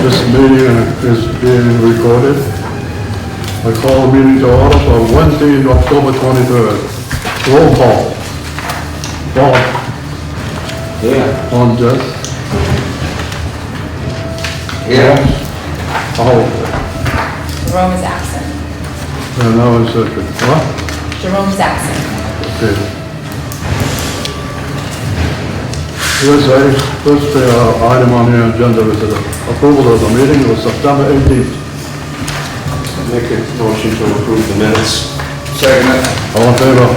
This meeting is being recorded. I call the meeting to order for Wednesday, October 23rd. Roll call. Bob. Yeah. On Jess. Yeah. Oh, Jerome is absent. and now it's second. What? Jerome is absent. Okay. First item on the agenda is the approval of the meeting of September 18th. Make a motion to approve the minutes. Second. All in favor?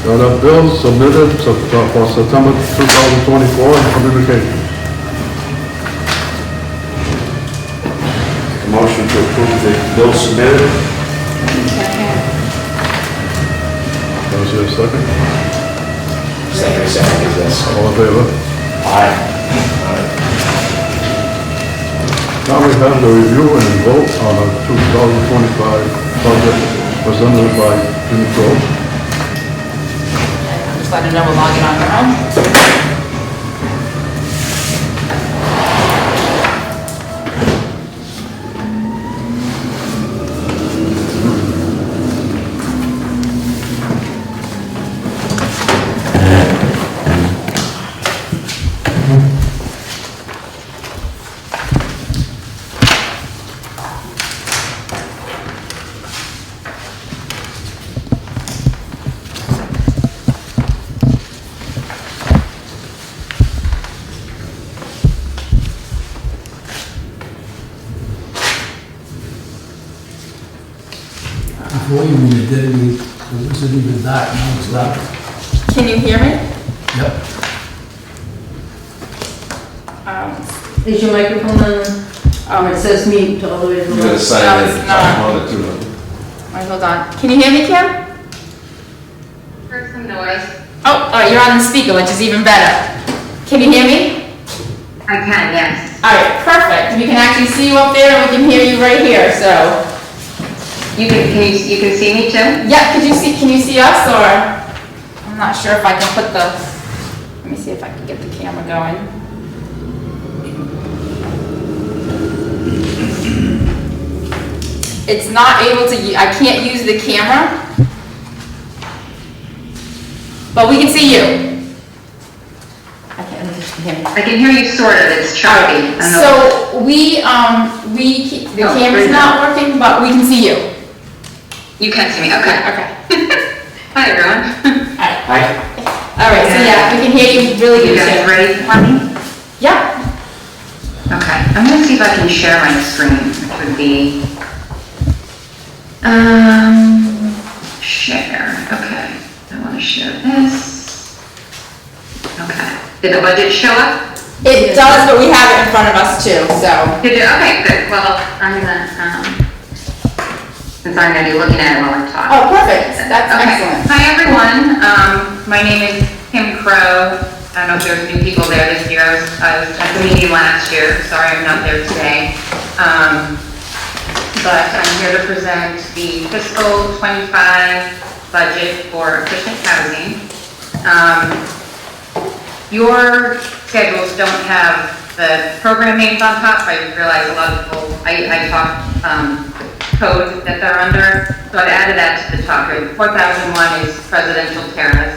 Got a bill submitted for September 2024 and communication. A motion to approve the bill submitted. Was there a second? Second, yes. All in favor? Aye. Now we have the review and vote on the 2025 budget presented by Jimmy Crowe. Just let her know we're logging on her own. Before you when you did, it wasn't even dark, now it's dark. Can you hear me? Yep. Is your microphone on? It says mute all the way to the You gotta left. sign No, in. it's not. One or two. Wait, hold on. Can you hear me, Kim? Heard some noise. Oh, you're on the speaker, which is even better. Can you hear me? I can, yes. All right, perfect. We can actually see you up there and we can hear you right here, so. You can see me too? Yeah, can you see us, or? I'm not sure if I can put the, let me see if I can get the camera going. It's not able to, I can't use the camera. But we can see you. I can't, let me just hear me. I can hear you sort of, it's choppy. I don't know. So the No, camera's right not working, but we can see you. You can see me, okay. Okay. Hi, everyone. Alright. Hi. Alright, so yeah, we can hear you really You good guys too. ready for me? Yep. Okay, I'm gonna see if I can share my screen, which would be, share, okay. I wanna share this. Okay, did the budget show up? It does, but we have it in front of us too, so. Did it? Okay, good, well, I'm gonna, since I'm gonna be looking at it while I talk. Oh, perfect, that's Okay. excellent. Hi, everyone. My name is Kim Crowe. I don't know if there's new people there this year. I was at the meeting last year. Sorry I'm not there today. But I'm here to present the fiscal 25 budget for Acushnet housing. Your schedules don't have the program names on top. I realize a lot of people, I talk code that they're under, so I've added that to the top. 4001 is Presidential Terrace,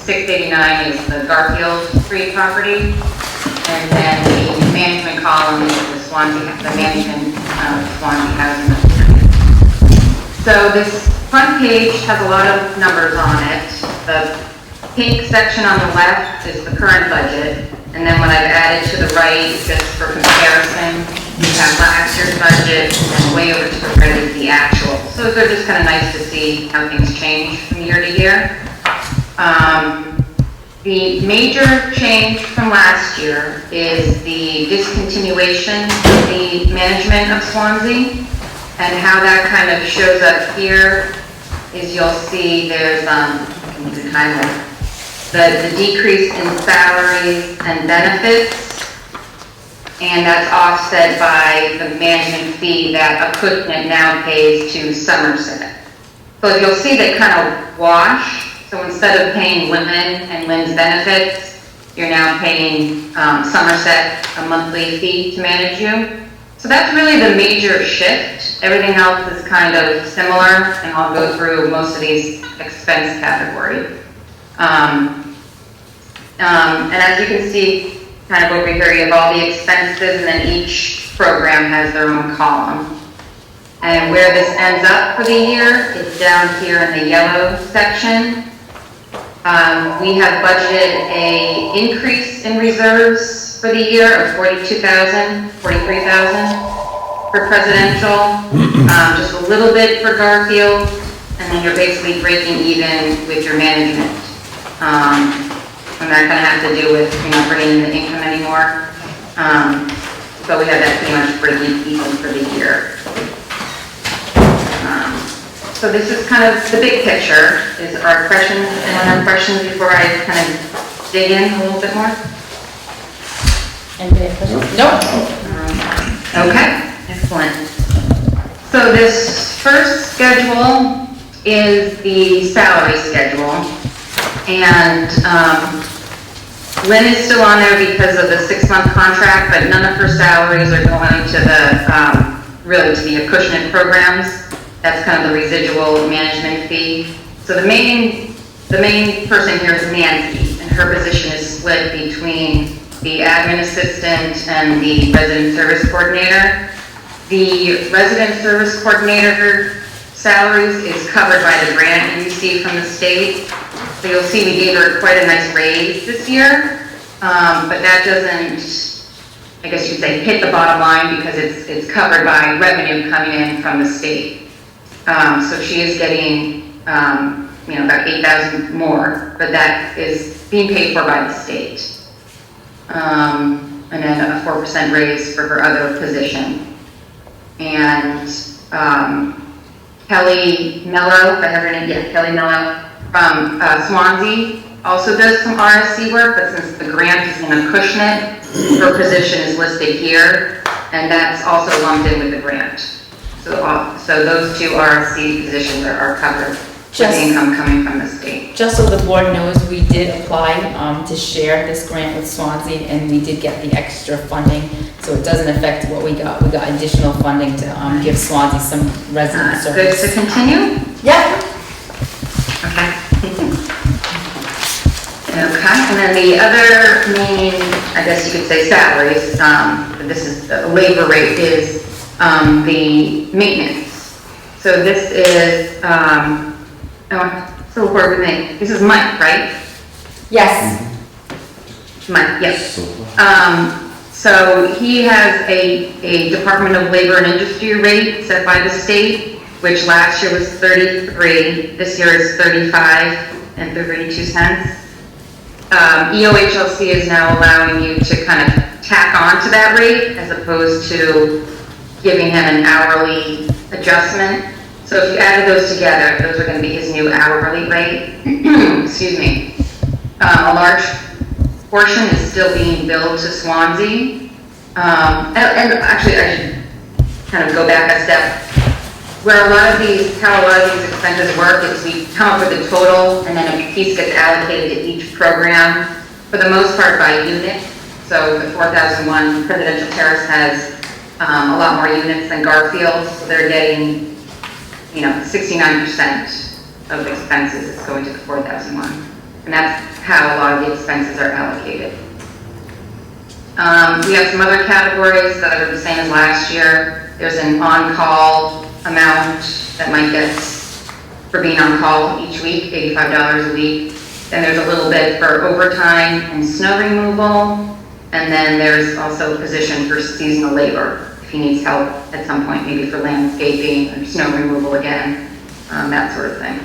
689 is the Garfield Street property, and then the management column is the management Swansea housing. So this front page has a lot of numbers on it. The pink section on the left is the current budget, and then what I've added to the right, just for comparison, we have last year's budget, and way over to the right is the actual. So they're just kind of nice to see how things change from year to year. The major change from last year is the discontinuation of the management of Swansea, and how that kind of shows up here is you'll see there's, the decrease in salaries and benefits, and that's offset by the management fee that Acushnet now pays to Somerset. So you'll see they kind of wash. So instead of paying Lynn and Lynn's benefits, you're now paying Somerset a monthly fee to manage you. So that's really the major shift. Everything else is kind of similar, and I'll go through most of these expense categories. And as you can see, kind of over here, you have all the expenses, and then each program has their own column. And where this ends up for the year is down here in the yellow section. We have budgeted a increase in reserves for the year of 43,000 for presidential, just a little bit for Garfield, and then you're basically breaking even with your management. I'm not gonna have to deal with, bringing in the income anymore. But we have that pretty much breaking even for the year. So this is kind of the big picture. Is our questions, anyone have questions before I kind of dig in a little bit more? Anybody have questions? No. Okay, excellent. So this first schedule is the salary schedule. And Lynn is still on there because of the 6-month contract, but none of her salaries are going to the, really to the Acushnet programs. That's kind of the residual management fee. So the main person here is Nancy, and her position is split between the admin assistant and the resident service coordinator. The resident service coordinator salaries is covered by the grant you receive from the state. So you'll see we gave her quite a nice raise this year, but that doesn't, I guess you'd say, hit the bottom line because it's covered by revenue coming in from the state. So she is getting, about 8,000 more, but that is being paid for by the state. And then a 4% raise for her other position. And Kelly Mello, if I have her name, yeah, Kelly Mello from Swansea also does some RSC work, but since the grant is in Acushnet, her position is listed here, and that's also lumped in with the grant. So those two RSC positions are covered with the income coming from the state. Just so the board knows, we did apply to share this grant with Swansea, and we did get the extra funding, so it doesn't affect what we got. We got additional funding to give Swansea some resident service. Good to continue? Yeah. Okay. Okay, and then the other main, I guess you could say, salaries, this is the labor rate, is the maintenance. So this is, so where we make, this is Mike, right? Yes. Mike, yes. So he has a Department of Labor and Industry rate set by the state, which last year was 33, this year is 35 and 32 cents. EOHLC is now allowing you to kind of tack on to that rate as opposed to giving him an hourly adjustment. So if you added those together, those are going to be his new hourly rate. Excuse me. A large portion is still being billed to Swansea. And actually, I should kind of go back a step. Where how a lot of these expenses work is we come up with a total, and then a piece gets allocated to each program, for the most part by unit. So the 4001 Presidential Terrace has a lot more units than Garfield, so they're getting 69% of the expenses is going to the 4001. And that's how a lot of the expenses are allocated. We have some other categories that are the same as last year. There's an on-call amount that Mike gets for being on call each week, $85 a week. Then there's a little bit for overtime and snow removal. And then there's also a position for seasonal labor, if he needs help at some point, maybe for landscaping or snow removal again, that sort of thing.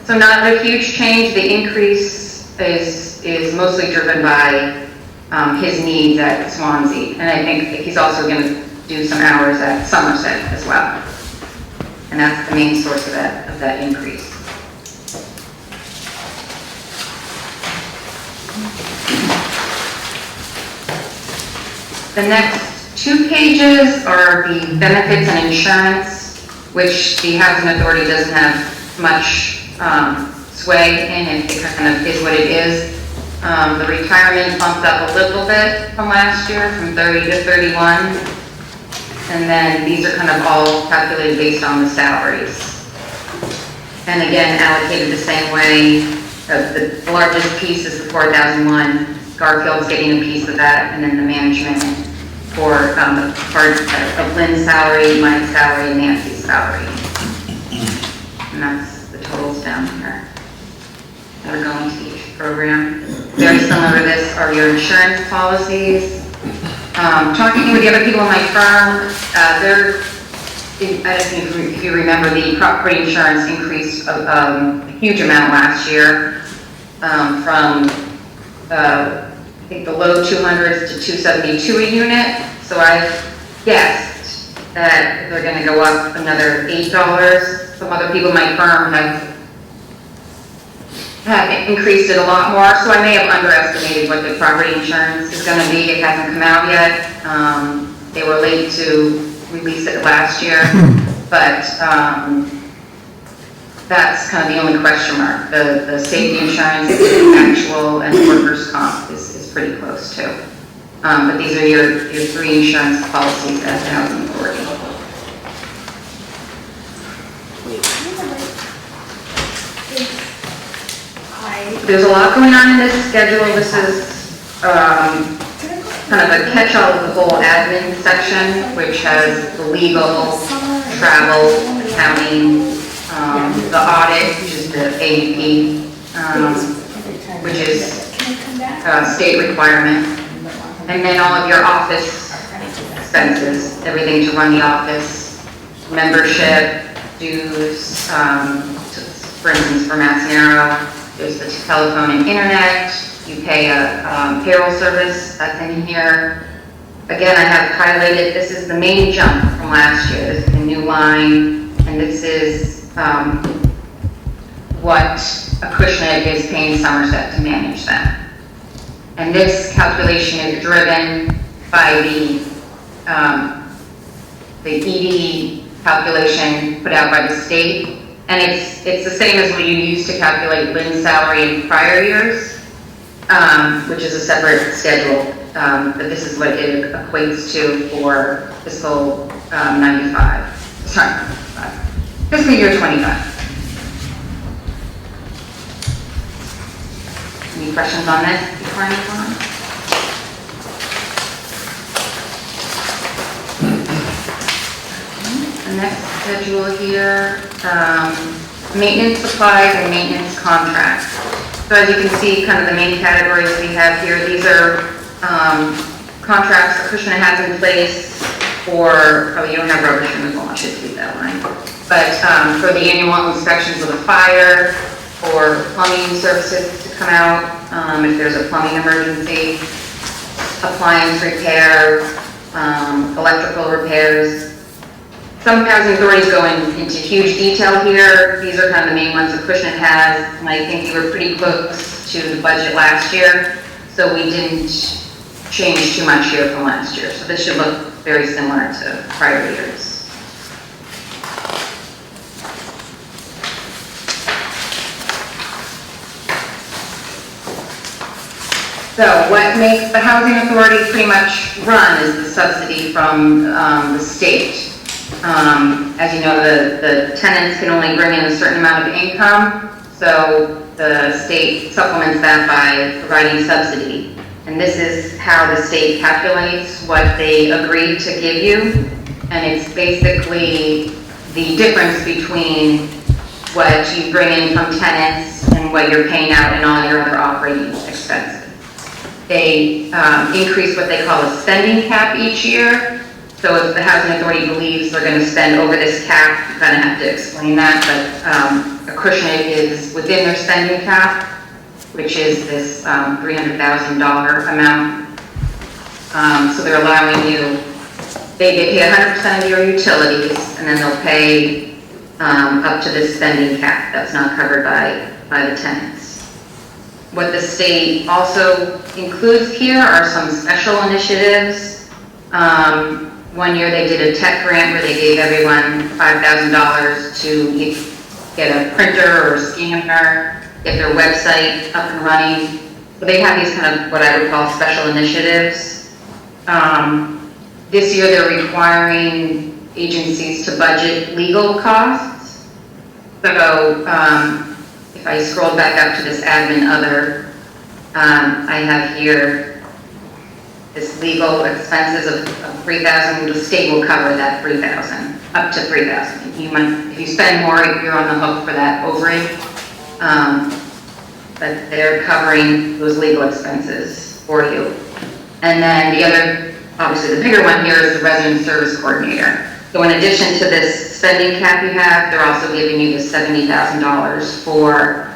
So not a huge change. The increase is mostly driven by his needs at Swansea. And I think he's also going to do some hours at Somerset as well. And that's the main source of that increase. The next 2 pages are the benefits and insurance, which the Housing Authority doesn't have much sway in. It kind of is what it is. The retirement bumped up a little bit from last year, from 30 to 31. And then these are kind of all calculated based on the salaries. And again, allocated the same way. The largest piece is the 4,001. Garfield's getting a piece of that, and then the management for the part of Lynn's salary, Mike's salary, and Nancy's salary. And that's the totals down here. That are going to each program. Very similar to this are your insurance policies. Talking with the other people in my firm, I don't know if you remember, the property insurance increased a huge amount last year from I think the low 200s to 272 a unit. So I guessed that they're going to go up another $8. Some other people in my firm have increased it a lot more, so I may have underestimated what the property insurance is going to be. It hasn't come out yet. They were late to release it last year, but that's kind of the only question mark. The safety insurance, the actual, and the workers' comp is pretty close too. But these are your three insurance policies at the housing authority. There's a lot going on in this schedule. This is kind of a catch-all of the whole admin section, which has the legal, travel, accounting, the audit, which is the AEP, which is state requirement, and then all of your office expenses, everything to run the office, membership, dues, for instance, for Mass Narrow, there's the telephone and internet, you pay a payroll service, that's in here. Again, I have highlighted, this is the main jump from last year, this is the new line, and this is what Acushnet is paying Somerset to manage that. And this calculation is driven by the ED calculation put out by the state. And it's the same as what you used to calculate Lynn's salary in prior years, which is a separate schedule. But this is what it equates to for fiscal 95. Sorry, fiscal year 25. Any questions on this before I move on? The next schedule here, maintenance supplies and maintenance contracts. So as you can see, kind of the main categories we have here, these are contracts that Acushnet has in place for, oh, you don't have rubbish removal, I should leave that line. But for the annual inspections of the fire, for plumbing services to come out, if there's a plumbing emergency, appliance repair, electrical repairs. Some housing authorities go into huge detail here. These are kind of the main ones that Acushnet has, and I think we were pretty close to the budget last year, so we didn't change too much here from last year. So this should look very similar to prior years. So what makes the housing authority pretty much run is the subsidy from the state. As you know, the tenants can only bring in a certain amount of income, so the state supplements that by providing subsidy. And this is how the state calculates what they agreed to give you. And it's basically the difference between what you bring in from tenants and what you're paying out in all your other operating expenses. They increase what they call a spending cap each year. So if the housing authority believes they're going to spend over this cap, you kind of have to explain that. But Acushnet is within their spending cap, which is this $300,000 amount. So they're allowing you, they pay 100% of your utilities, and then they'll pay up to this spending cap that's not covered by the tenants. What the state also includes here are some special initiatives. One year they did a tech grant where they gave everyone $5,000 to get a printer or scanner, get their website up and running. So they have these kind of what I would call special initiatives. This year they're requiring agencies to budget legal costs. So if I scroll back up to this admin other, I have here this legal expenses of $3,000. The state will cover that $3,000, up to $3,000. If you spend more, you're on the hook for that overage. But they're covering those legal expenses for you. And then the other, obviously the bigger one here is the resident service coordinator. So in addition to this spending cap you have, they're also giving you the $70,000 for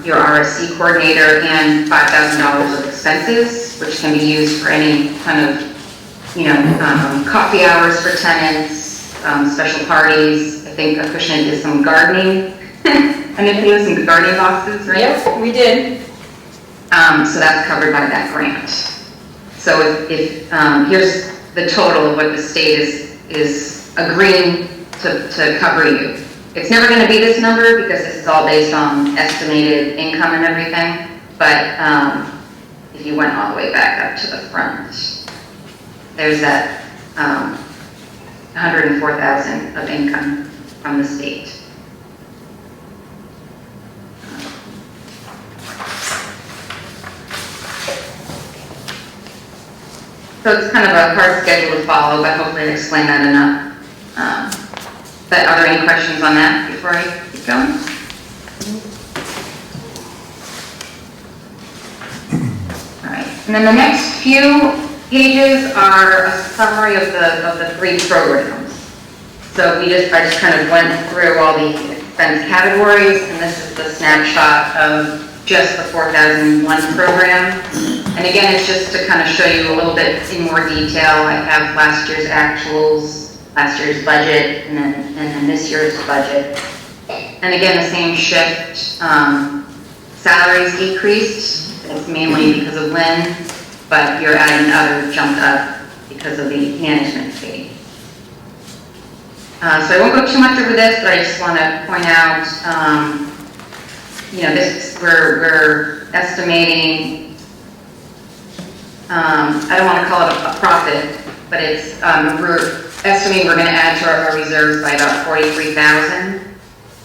your RSC coordinator and $5,000 of expenses, which can be used for any kind of, coffee hours for tenants, special parties. I think Acushnet did some gardening. And if you some gardening boxes, right? Yep, we did. So that's covered by that grant. So if here's the total of what the state is agreeing to cover you. It's never going to be this number because this is all based on estimated income and everything. But if you went all the way back up to the front, there's that 104,000 of income from the state. So it's kind of a hard schedule to follow, but hopefully I explained that enough. But are there any questions on that before I keep going? All right, and then the next few pages are a summary of the 3 programs. So I just kind of went through all the expense categories, and this is the snapshot of just the 4001 program. And again, it's just to kind of show you a little bit in more detail. I have last year's actuals, last year's budget, and then this year's budget. And again, the same shift. Salaries decreased. It's mainly because of Lynn, but your adding other jumped up because of the management fee. So I won't go too much over this, but I just want to point out, we're estimating. I don't want to call it a profit, but it's we're estimating we're going to add to our reserves by about 43,000,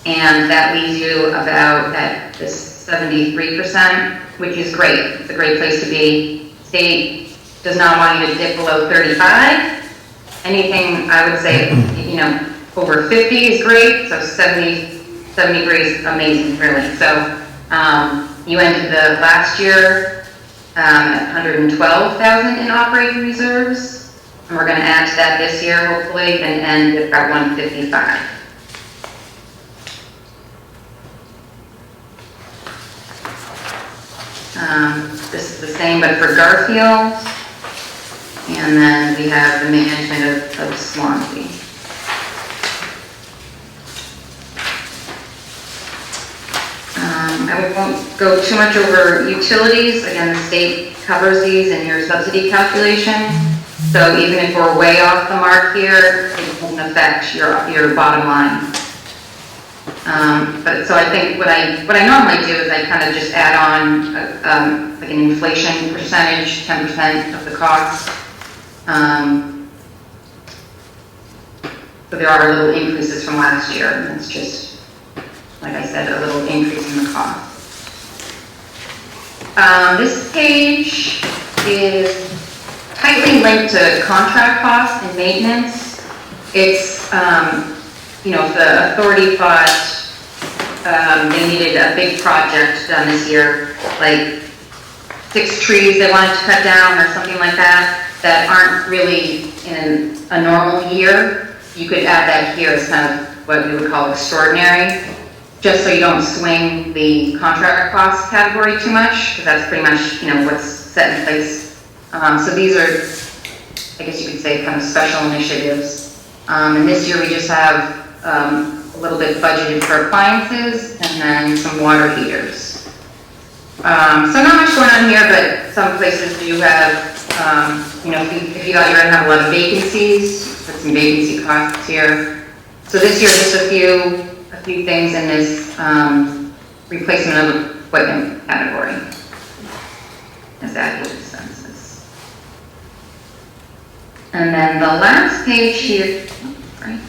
and that leaves you about at this 73%, which is great. It's a great place to be. State does not want you to dip below 35. Anything I would say, over 50 is great. So 73 is amazing, really. So you ended the last year at 112,000 in operating reserves, and we're going to add to that this year, hopefully, and end at about 155. This is the same, but for Garfield, and then we have the management of Swansea. I won't go too much over utilities. Again, the state covers these in your subsidy calculation. So even if we're way off the mark here, it won't affect your bottom line. So I think what I normally do is I kind of just add on like an inflation percentage, 10% of the cost. So there are little increases from last year, and it's just, like I said, a little increase in the cost. This page is tightly linked to contract costs and maintenance. It's, if the authority thought they needed a big project done this year, like 6 trees they wanted to cut down or something like that, that aren't really in a normal year, you could add that here as kind of what we would call extraordinary, just so you don't swing the contract cost category too much, because that's pretty much, what's set in place. So these are, I guess you could say, kind of special initiatives. And this year we just have a little bit budgeted for appliances and then some water heaters. So not much going on here, but some places do have, if you got, you're gonna have a lot of vacancies, put some vacancy costs here. So this year, just a few things in this replacement of equipment category. statute census. And then the last page here, right,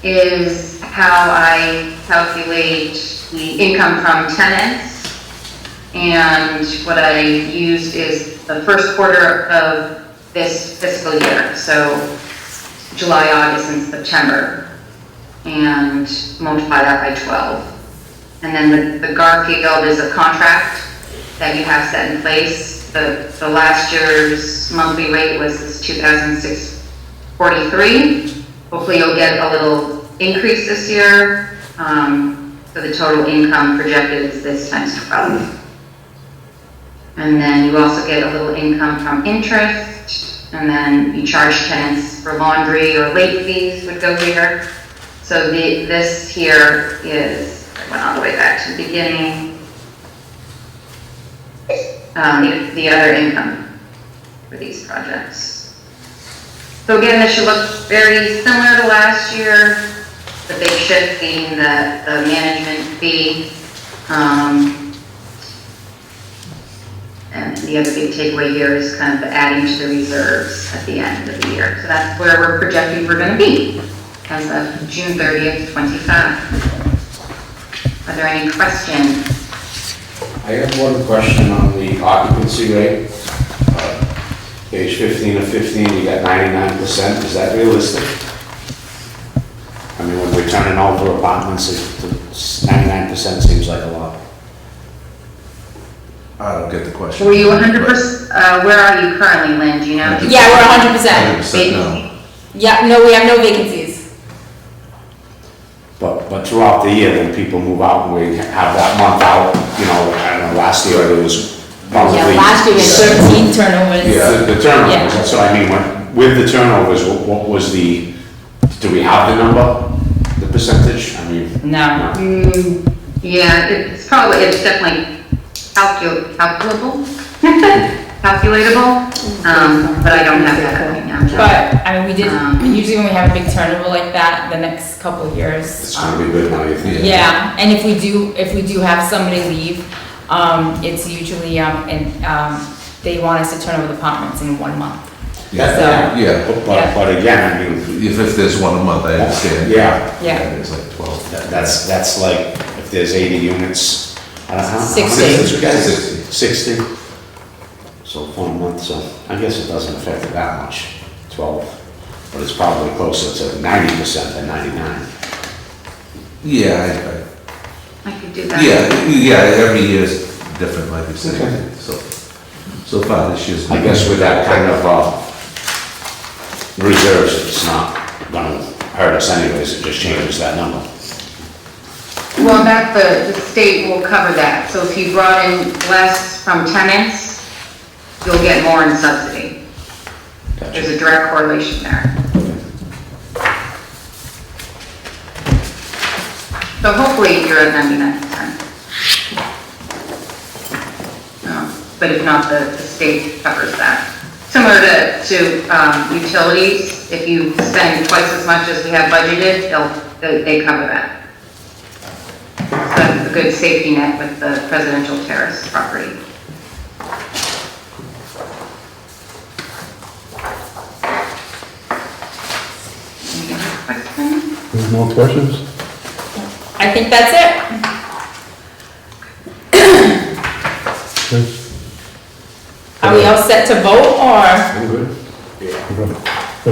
is how I calculate the income from tenants. And what I used is the first quarter of this fiscal year, so July, August, and September, and multiply that by 12. And then the Garfield is a contract that you have set in place. The last year's monthly rate was this $2,643. Hopefully you'll get a little increase this year. So the total income projected is this times 12. And then you also get a little income from interest, and then you charge tenants for laundry or late fees would go here. So this here is, I went all the way back to the beginning, the other income for these projects. So again, this should look very similar to last year, the big shift being the management fee. And the other big takeaway here is kind of the adding to the reserves at the end of the year. So that's where we're projecting we're going to be as of June 30th, 25. Are there any questions? I have one question on the occupancy rate. Page 15 of 15, you got 99%. Is that realistic? I mean, when we're turning over apartments, 99% seems like a lot. I don't get the question. Were you 100%? Where are you currently, Lynn? Do you know? Yeah, we're 100%. 100% no. Yeah, no, we have no vacancies. But throughout the year, when people move out and we have that month out, you know, I don't know, last year it was probably. Yeah, last year we had 13 turnovers. Yeah, the turnovers, Yeah. that's what I mean, with the turnovers, what was do we have the number, the percentage? I mean. No. Yeah, it's definitely calculatable, but I don't have that right now. But, I mean, we did, usually when we have a big turnover like that, the next couple of years. It's gonna be good now, you think? Yeah, and if we do have somebody leave, it's usually, they want us to turn over the apartments in 1 month. Yeah, But again, I mean. if there's one a month, I understand. Yeah. Yeah. It's like 12. That's like, if there's 80 units, I don't know. how many 60. units you got? 60. 60. So 1 month, so I guess it doesn't affect it that much, 12. But it's probably closer to 90% than 99. Yeah, I could do that. yeah, every year is different, like you Okay. said. So far this year's. I guess with that kind of reserves, it's not gonna hurt us anyways, it just changes that number. Well, the state will cover that. So if you brought in less from tenants, you'll get more in subsidy. There's Gotcha. a direct correlation there. So hopefully you're at 99%. But if not, the state covers that. Similar to utilities, if you spend twice as much as we have budgeted, they cover that. So that's a good safety net with the presidential terrace property. Any other questions? Any more questions? I think that's it. Yes. Are we all set to vote, or? I'm good. Can I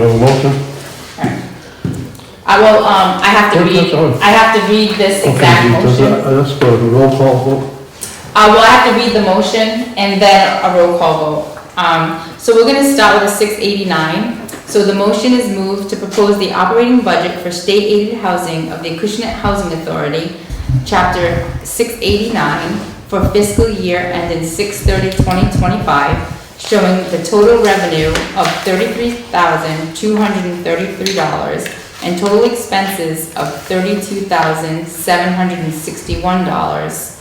have a motion? I will, I have to Okay, read, sorry. I have to read this exact motion. That's for the roll call vote. Well, I have to read the motion and then a roll call vote. So we're gonna start with a 689. So the motion is moved to propose the operating budget for state-aided housing of the Acushnet Housing Authority, Chapter 689, for fiscal year ending 6/30/2025, showing the total revenue of $33,233 and total expenses of $32,761.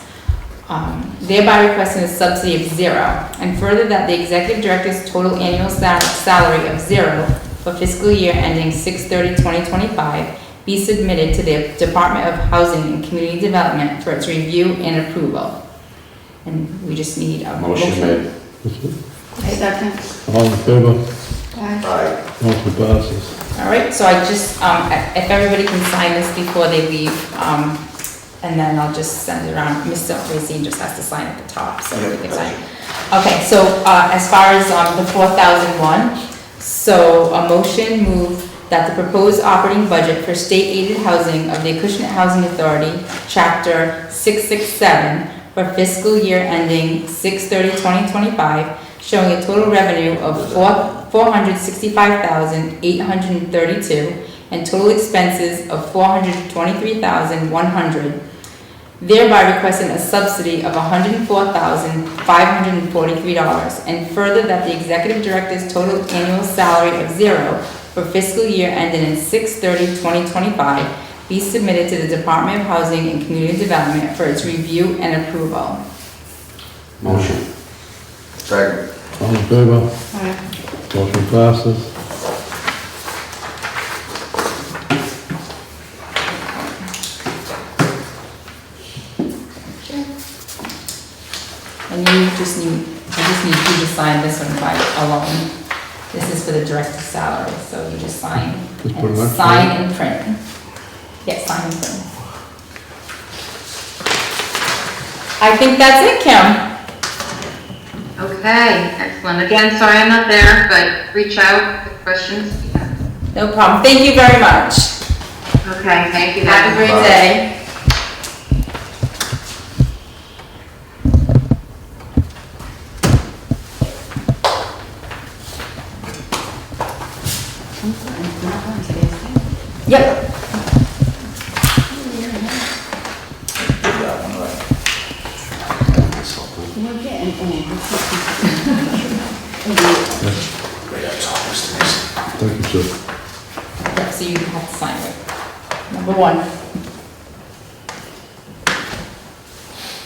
Thereby requesting a subsidy of 0, and further that the executive director's total annual salary of 0 for fiscal year ending 6/30/2025 be submitted to the Department of Housing and Community Development for its review and approval. And we just need a Motion made. Second. All in favor? Aye. Motion passes. All right, so I just, if everybody can sign this before they leave, and then I'll just send it around. Mr. Racine just has to sign at the top, so we can sign. Okay, so, as far as, the 4001, so a motion moved that the proposed operating budget for state-aided housing of the Acushnet Housing Authority, Chapter 667, for fiscal year ending 6/30/2025, showing a total revenue of $465,832 and total expenses of $423,100, thereby requesting a subsidy of $104,543, and further that the executive director's total annual salary of $0 for fiscal year ending in 6/30/2025 be submitted to the Department of Housing and Community Development for its review and approval. Motion. Second. All in favor? Aye. Motion passes. And you just need, I just need you to sign this one by alone. This is for the director's salary, so you just sign, Just put it and on. sign and print. Yeah, sign and print. I think that's it, Kim. Okay, excellent. Again, sorry I'm not there, but reach out with questions. No problem. Thank you very much. Okay, thank you. Have a great day. Yep. Thank you, sir. Yep, so you have to sign it. Number 1.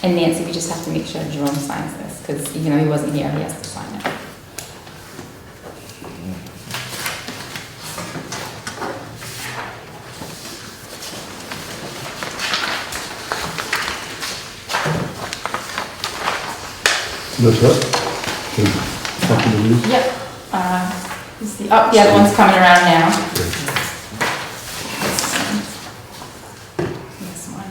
And Nancy, we just have to make sure Jerome signs this, because even though he wasn't here, he has to sign it. That's it? Copy of these? Yep. The other one's coming around now. This one.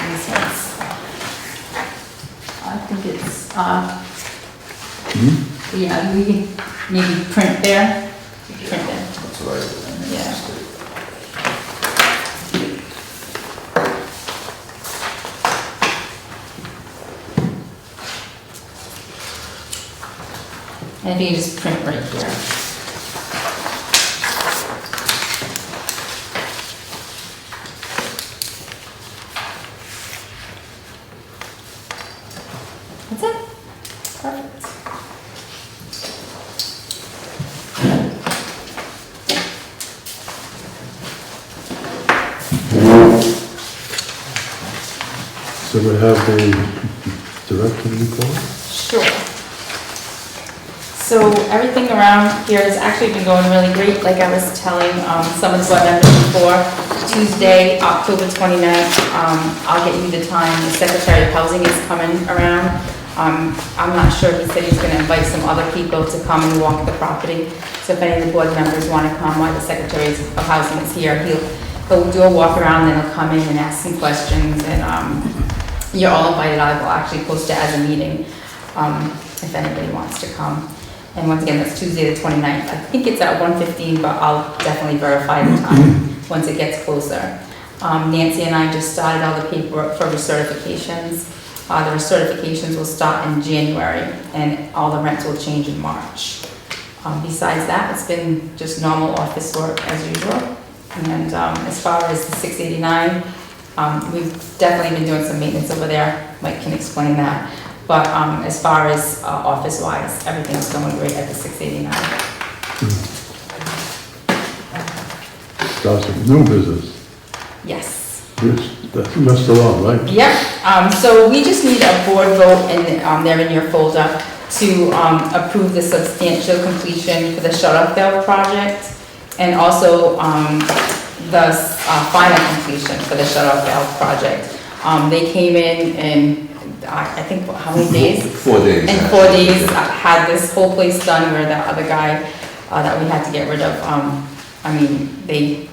This one's, I think it's, yeah, we can maybe print there. Print there. That's what I did. Yeah. And if you just print right here. That's it. Perfect. So we have the director report? Sure. So everything around here has actually been going really great, like I was telling some of the board members before. Tuesday, October 29th, I'll get you the time, the Secretary of Housing is coming around. I'm not sure, he said he's gonna invite some other people to come and walk the property. So if any of the board members wanna come while the Secretary of Housing is here, he'll do a walk around, then he'll come in and ask some questions, and you're all invited. I will actually post it as a meeting if anybody wants to come. And once again, that's Tuesday the 29th. I think it's at 1:15, but I'll definitely verify the time once it gets closer. Nancy and I just started all the paperwork for recertifications. The recertifications will start in January, and all the rents will change in March. Besides that, it's been just normal office work as usual. And as far as the 689, we've definitely been doing some maintenance over there. Mike can explain that. But as far as office-wise, everything's going great at the 689. That's a new business. Yes. Yes, that's Mr. Long, right? Yep. So we just need a board vote, and they're in your folder, to approve the substantial completion for the shut-off valve project, and also the final completion for the shut-off valve project. They came in I think, how many days? 4 days. In 4 days, had this whole place done where the other guy that we had to get rid of, I mean, they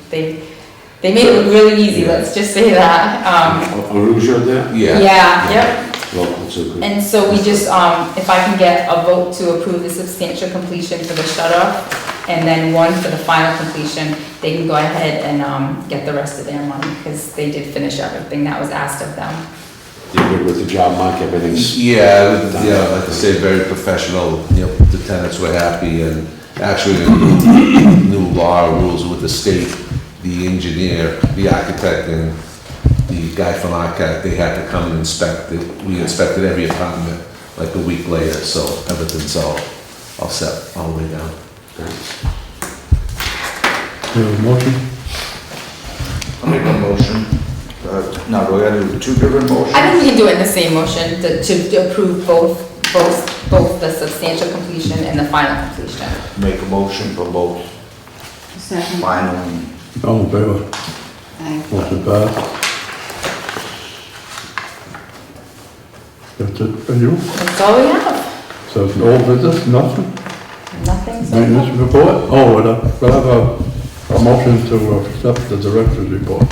made it look really easy, let's just say that. Arujo there? Yeah. Yeah, yep. Local to good. And so we just, if I can get a vote to approve the substantial completion for the shut-off, and then one for the final completion, they can go ahead and get the rest of their money, because they did finish everything that was asked of them. You're good with the job, Mike, everything's. Yeah, like I say, very professional, the tenants were happy, and actually, new law rules with the state, the engineer, the architect, and the guy from ARCAT, they had to come and inspect it. We inspected every apartment like a week later, so everything's all set all the way down. You have a motion? I'll make a motion. Now, do we gotta do 2 different motions? I think we can do it in the same motion to approve both the substantial completion and the final completion. Make a motion for both Second. final and... All in favor? Aye. Motion passed. That's it for you? That's all we have. So it's old business, nothing? Nothing so Maintenance far. report? Oh, we'll have a motion to accept the director's report.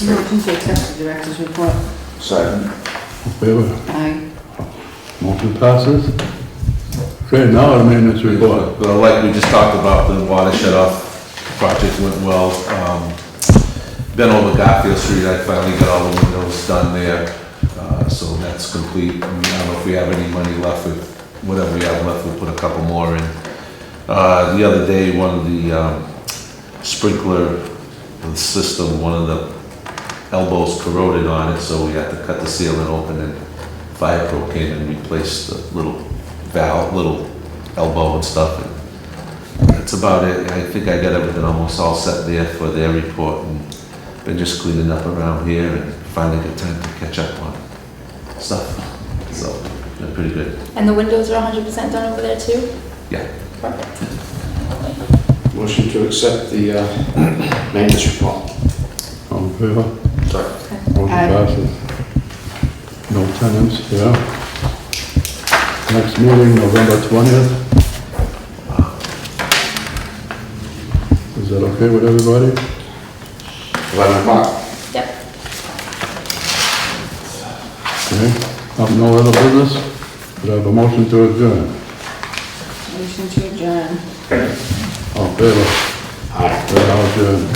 Motion to accept the director's report. Second. In favor? Aye. Motion passes. Okay, now the maintenance report. But like we just talked about, the water shut-off project went well. Been over Garfield Street, I finally got all the windows done there, so that's complete. I don't know if we have any money left, with whatever we have left, we'll put a couple more in. The other day, one of the sprinkler system, one of the elbows corroded on it, so we had to cut the ceiling open, and Fire Pro came and replaced the little valve, little elbow and stuff. And that's about it. I think I got everything almost all set there for their report, and been just cleaning up around here and finally got time to catch up on stuff. So, they're pretty good. And the windows are 100% done over there too? Yeah. Perfect. Motion to accept the maintenance report. All in favor? Motion Aye. passes. No tenants, yeah. Next meeting, November 20th. Is that okay with everybody? 11 o'clock. Yep. Okay, have no other business? Could I have a motion to adjourn? Motion to adjourn. All in favor? Aye. We're now adjourned.